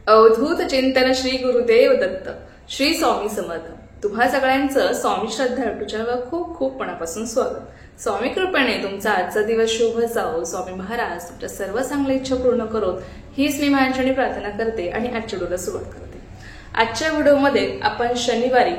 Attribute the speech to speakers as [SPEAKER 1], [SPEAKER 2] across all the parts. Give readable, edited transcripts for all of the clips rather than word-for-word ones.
[SPEAKER 1] अवधूत चिंतन श्री गुरुदेव दत्त श्री स्वामी समर्थ। तुम्हा सगळ्यांचं स्वामी श्रद्धा युट्यूब चॅनलवर खूप खूप मनापासून स्वागत। स्वामी कृपेने तुमचा आजचा दिवस शुभ जाओ। स्वामी महाराज तुमच्या सर्व चांगल्या इच्छा पूर्ण करोत हीच मी माझ्याने प्रार्थना करते आणि आजच्या व्हिडिओला सुरुवात करते। आजच्या व्हिडिओमध्ये आपण शनिवारी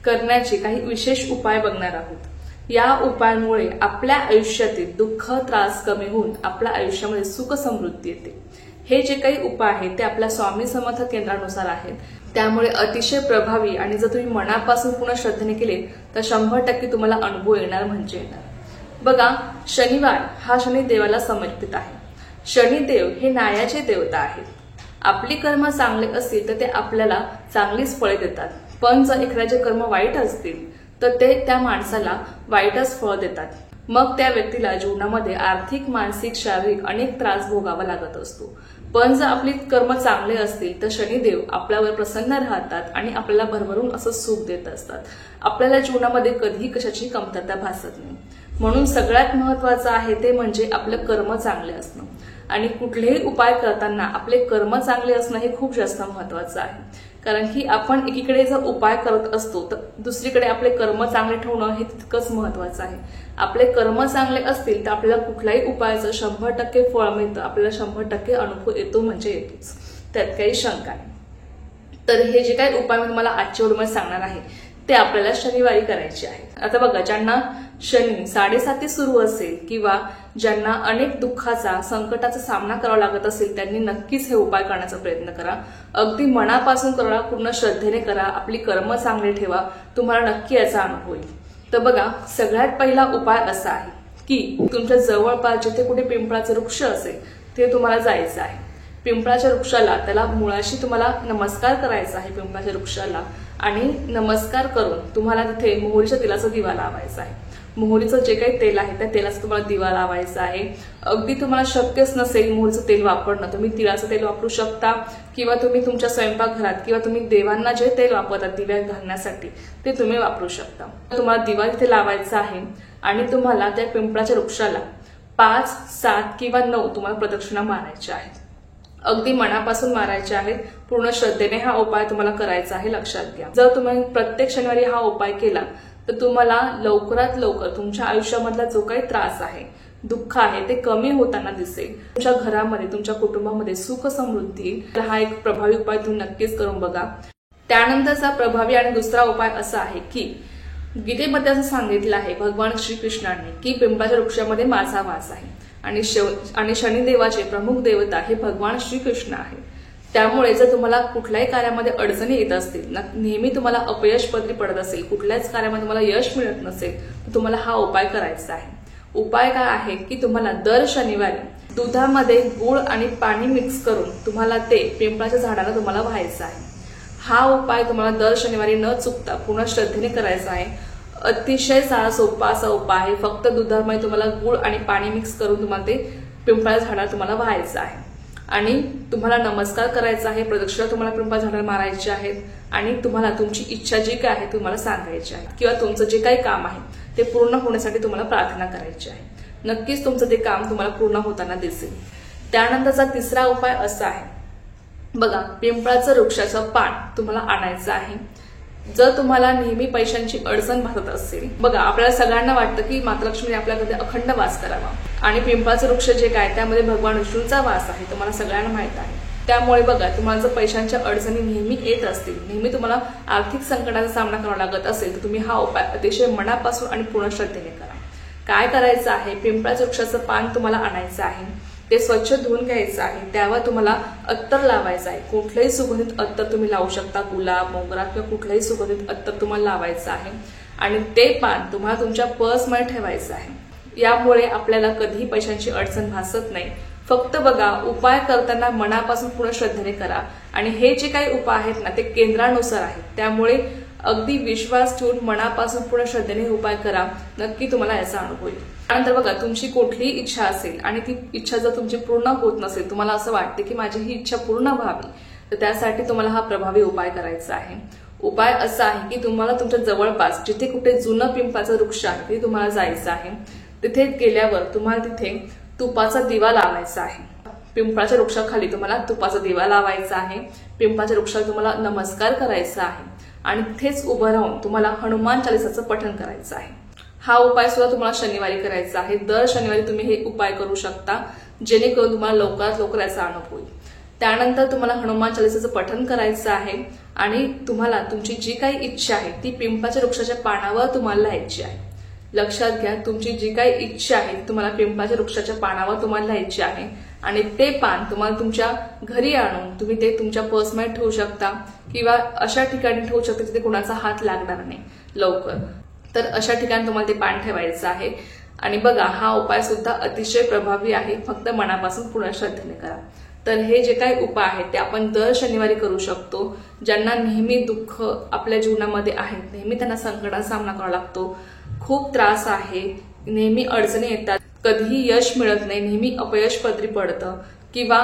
[SPEAKER 1] करण्याचे काही विशेष उपाय बघणार आहोत। या उपायांमुळे आपल्या आयुष्यातील दुःख त्रास कमी होऊन आपल्या आयुष्यामध्ये सुख समृद्धी येते। हे जे काही उपाय आहेत ते आपल्या स्वामी समर्थ केंद्रानुसार आहेत, त्यामुळे अतिशय प्रभावी आणि जर तुम्ही मनापासून पूर्ण श्रद्धेने केले तर 100% तुम्हाला अनुभव येणार म्हणजे येणार। बघा, शनिवार हा शनी देवाला समर्पित आहे। शनिदेव हे न्यायाचे देवता आहेत। आपली कर्म चांगले असतील तर ते आपल्याला चांगलीच फळे देतात, पण जर एखाद्याचे कर्म वाईट असतील तर ते त्या माणसाला वाईटच फळ देतात। मग त्या व्यक्तीला जीवनामध्ये आर्थिक, मानसिक, शारीरिक अनेक त्रास भोगावा लागत असतो। पण जर आपली कर्म चांगले असतील तर शनिदेव आपल्यावर प्रसन्न राहतात आणि आपल्याला भरभरून असं सुख देत असतात। आपल्याला जीवनामध्ये कधीही कशाची कमतरता भासत नाही। म्हणून सगळ्यात महत्त्वाचं आहे ते म्हणजे आपलं कर्म चांगले असणं, आणि कुठलेही उपाय करताना आपले कर्म चांगले असणं हे खूप जास्त महत्त्वाचं आहे। कारण की आपण एकीकडे जर उपाय करत असतो तर दुसरीकडे आपले कर्म चांगले ठेवणं हे तितकंच महत्त्वाचं आहे। आपले कर्म चांगले असतील तर आपल्याला कुठल्याही उपायाचं 100% फळ मिळतं, आपल्याला 100% अनुभव येतो म्हणजे येतोच, त्यात काही शंका नाही। तर हे जे काही उपाय मी तुम्हाला आजच्या व्हिडिओमध्ये सांगणार आहे ते आपल्याला शनिवारी करायचे आहे। आता बघा, ज्यांना शनी 7.5 सुरू असेल किंवा ज्यांना अनेक दुःखाचा, संकटाचा सामना करावा लागत असेल त्यांनी नक्कीच हे उपाय करण्याचा प्रयत्न करा। अगदी मनापासून करा, पूर्ण श्रद्धेने करा, आपली कर्म चांगले ठेवा, तुम्हाला नक्की याचा अनुभव येईल। तर बघा, सगळ्यात पहिला उपाय असा आहे की तुमच्या जवळपास जिथे कुठे पिंपळाचं वृक्ष असेल ते तुम्हाला जायचं आहे। पिंपळाच्या वृक्षाला, त्याला मुळाशी तुम्हाला नमस्कार करायचा आहे पिंपळाच्या वृक्षाला, आणि नमस्कार करून तुम्हाला तिथे मोहरीच्या तेलाचा दिवा लावायचा आहे। मोहरीचं जे काही तेल आहे त्या तेलाचा तुम्हाला दिवा लावायचा आहे। अगदी तुम्हाला शक्यच नसेल मोहरीचं तेल वापरणं, तुम्ही तिळाचं तेल वापरू शकता, किंवा तुम्ही तुमच्या स्वयंपाकघरात किंवा तुम्ही देवांना जे तेल वापरतात दिव्यात घालण्यासाठी ते तुम्ही वापरू शकता। तुम्हाला दिवा तिथे लावायचा आहे आणि तुम्हाला त्या पिंपळाच्या वृक्षाला 5, 7 किंवा 9 तुम्हाला प्रदक्षिणा मारायच्या आहेत। अगदी मनापासून मारायचे आहेत। पूर्ण श्रद्धेने हा उपाय तुम्हाला करायचा आहे, लक्षात घ्या। जर तुम्ही प्रत्येक शनिवारी हा उपाय केला तर तुम्हाला लवकरात लवकर तुमच्या आयुष्यामधला जो काही त्रास आहे, दुःख आहे ते कमी होताना दिसेल। तुमच्या घरामध्ये, तुमच्या कुटुंबामध्ये सुख समृद्धी, हा एक प्रभावी उपाय तुम्ही नक्कीच करून बघा। त्यानंतरचा प्रभावी आणि दुसरा उपाय असा आहे की गीतेमध्ये असं सांगितलं आहे भगवान श्रीकृष्णांनी की पिंपळाच्या वृक्षामध्ये माझा वास आहे, आणि शनिदेवाचे प्रमुख देवता हे भगवान श्रीकृष्ण आहे। त्यामुळे जर तुम्हाला कुठल्याही कार्यामध्ये अडचणी येत असतील, नेहमी तुम्हाला अपयश पदरी पडत असेल, कुठल्याच कार्यामध्ये तुम्हाला यश मिळत नसेल तर तुम्हाला हा उपाय करायचा आहे। उपाय काय आहे की तुम्हाला दर शनिवारी दुधामध्ये गूळ आणि पाणी मिक्स करून तुम्हाला ते पिंपळाच्या झाडाला तुम्हाला व्हायचं आहे। हा उपाय तुम्हाला दर शनिवारी न चुकता पूर्ण श्रद्धेने करायचा आहे। अतिशय साधा सोपा असा उपाय आहे। फक्त दुधामध्ये तुम्हाला गूळ आणि पाणी मिक्स करून तुम्हाला ते पिंपळाच्या झाडाला तुम्हाला व्हायचं आहे, आणि तुम्हाला नमस्कार करायचा आहे, प्रदक्षिणा तुम्हाला पिंपळाच्या झाडाला मारायची आहेत, आणि तुम्हाला तुमची इच्छा जी काय आहे तुम्हाला सांगायची आहे, किंवा तुमचं जे काही काम आहे ते पूर्ण होण्यासाठी तुम्हाला प्रार्थना करायची आहे। नक्कीच तुमचं ते काम तुम्हाला पूर्ण होताना दिसेल। त्यानंतरचा तिसरा उपाय असा आहे, बघा, पिंपळाचं वृक्षाचं पान तुम्हाला आणायचं आहे। जर तुम्हाला नेहमी पैशांची अडचण भासत असेल, बघा, आपल्याला सगळ्यांना वाटतं की मातालक्ष्मीने आपल्याकडे अखंड वास करावा, आणि पिंपळाचं वृक्ष जे काय त्यामध्ये भगवान विष्णूंचा वास आहे, तुम्हाला सगळ्यांना माहित आहे। त्यामुळे बघा, तुम्हाला जर पैशांच्या अडचणी नेहमी येत असतील, नेहमी तुम्हाला आर्थिक संकटाचा सामना करावा लागत असेल तर तुम्ही हा उपाय अतिशय मनापासून आणि पूर्ण श्रद्धेने करा। काय करायचं आहे, पिंपळाच्या वृक्षाचं पान तुम्हाला आणायचं आहे, ते स्वच्छ धुवून घ्यायचं आहे, त्यावर तुम्हाला अत्तर लावायचं आहे। कुठलंही सुगंधित अत्तर तुम्ही लावू शकता, गुलाब, मोगरा किंवा कुठलंही सुगंधित अत्तर तुम्हाला लावायचं आहे, आणि ते पान तुम्हाला तुमच्या पर्समध्ये ठेवायचं आहे। यामुळे आपल्याला कधीही पैशांची अडचण भासत नाही। फक्त बघा, उपाय करताना मनापासून पूर्ण श्रद्धेने करा, आणि हे जे काही उपाय आहेत ना ते केंद्रानुसार आहेत, त्यामुळे अगदी विश्वास ठेवून मनापासून पूर्ण श्रद्धेने उपाय करा, नक्की तुम्हाला याचा अनुभव येईल। त्यानंतर बघा, तुमची कुठलीही इच्छा असेल आणि ती इच्छा जर तुमची पूर्ण होत नसेल, तुम्हाला असं वाटते की माझी ही इच्छा पूर्ण व्हावी, तर त्यासाठी तुम्हाला हा प्रभावी उपाय करायचा आहे। उपाय असा आहे की तुम्हाला तुमच्या जवळपास जिथे कुठे जुनं पिंपळाचं वृक्ष आहे तिथे तुम्हाला जायचं आहे। तिथे गेल्यावर तुम्हाला तिथे तुपाचा दिवा लावायचा आहे। पिंपळाच्या वृक्षाखाली तुम्हाला तुपाचा दिवा लावायचा आहे, पिंपळाच्या वृक्षाला तुम्हाला नमस्कार करायचा आहे आणि तिथेच उभं राहून तुम्हाला हनुमान चालिसाचं पठण करायचं आहे। हा उपाय सुद्धा तुम्हाला शनिवारी करायचा आहे। दर शनिवारी तुम्ही हे उपाय करू शकता, जेणेकरून तुम्हाला लवकरात लवकर याचा अनुभव होईल। त्यानंतर तुम्हाला हनुमान चालिसाचं पठण करायचं आहे आणि तुम्हाला तुमची जी काही इच्छा आहे ती पिंपळाच्या वृक्षाच्या पानावर तुम्हाला लिहायची आहे। लक्षात घ्या, तुमची जी काही इच्छा आहे ती तुम्हाला पिंपळाच्या वृक्षाच्या पानावर तुम्हाला लिहायची आहे आणि ते पान तुम्हाला तुमच्या घरी आणून तुम्ही ते तुमच्या पर्समध्ये ठेवू शकता किंवा अशा ठिकाणी ठेवू शकता जिथे कोणाचा हात लागणार नाही लवकर। तर अशा ठिकाणी तुम्हाला ते पान ठेवायचं आहे। आणि बघा, हा उपाय सुद्धा अतिशय प्रभावी आहे, फक्त मनापासून पूर्ण श्रद्धेने करा। तर हे जे काही उपाय आहेत ते आपण दर शनिवारी करू शकतो। ज्यांना नेहमी दुःख आपल्या जीवनामध्ये आहेत, नेहमी त्यांना संकटाचा सामना करावा लागतो, खूप त्रास आहे, नेहमी अडचणी येतात, कधीही यश मिळत नाही, नेहमी अपयश पदरी पडतं किंवा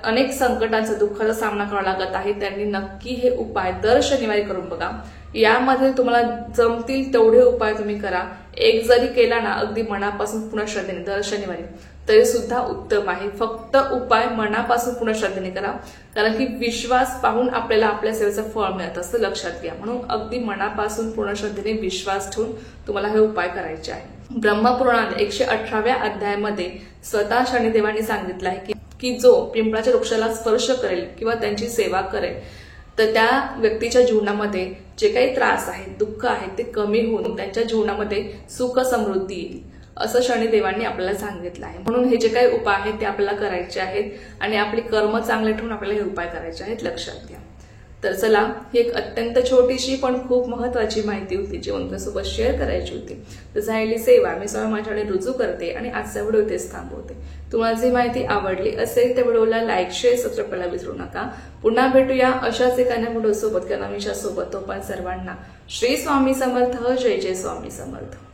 [SPEAKER 1] अनेक संकटांचा दुःखाचा सामना करावा लागत आहे, त्यांनी नक्की हे उपाय दर शनिवारी करून बघा। यामध्ये तुम्हाला जमतील तेवढे उपाय तुम्ही करा। एक जरी केला ना अगदी मनापासून पूर्ण श्रद्धेने दर शनिवारी, तरी सुद्धा उत्तम आहे। फक्त उपाय मनापासून पूर्ण श्रद्धेने करा, कारण की विश्वास पाहून आपल्याला आपल्या सेवेचं फळ मिळत असतं, लक्षात घ्या। म्हणून अगदी मनापासून पूर्ण श्रद्धेने विश्वास ठेवून तुम्हाला हे उपाय करायचे आहे। ब्रह्मपुराणात 118व्या अध्यायामध्ये स्वतः शनिदेवांनी सांगितलं आहे की जो पिंपळाच्या वृक्षाला स्पर्श करेल किंवा त्यांची सेवा करेल तर त्या व्यक्तीच्या जीवनामध्ये जे काही त्रास आहेत, दुःख आहे, ते कमी होऊन त्यांच्या जीवनामध्ये सुख समृद्धी येईल, असं शनिदेवांनी आपल्याला सांगितलं आहे। म्हणून हे जे काही उपाय आहेत ते आपल्याला करायचे आहेत आणि आपली कर्म चांगले ठेवून आपल्याला हे उपाय करायचे आहेत, लक्षात घ्या। तर चला, ही एक अत्यंत छोटीशी पण खूप महत्वाची माहिती होती जी तुमच्यासोबत शेअर करायची होती। तर झालेली सेवा मी स्वतः माझ्याकडे रुजू करते आणि आजचा व्हिडिओ इथेच थांबवते। तुम्हाला जी माहिती आवडली असेल त्या व्हिडिओला लाईक, शेअर, सबस्क्राईब करायला विसरू नका। पुन्हा भेटूया अशाच एका व्हिडिओ सोबत किंवा नवीनच्या सोबत। तो पण सर्वांना श्री स्वामी समर्थ, जय जय स्वामी समर्थ।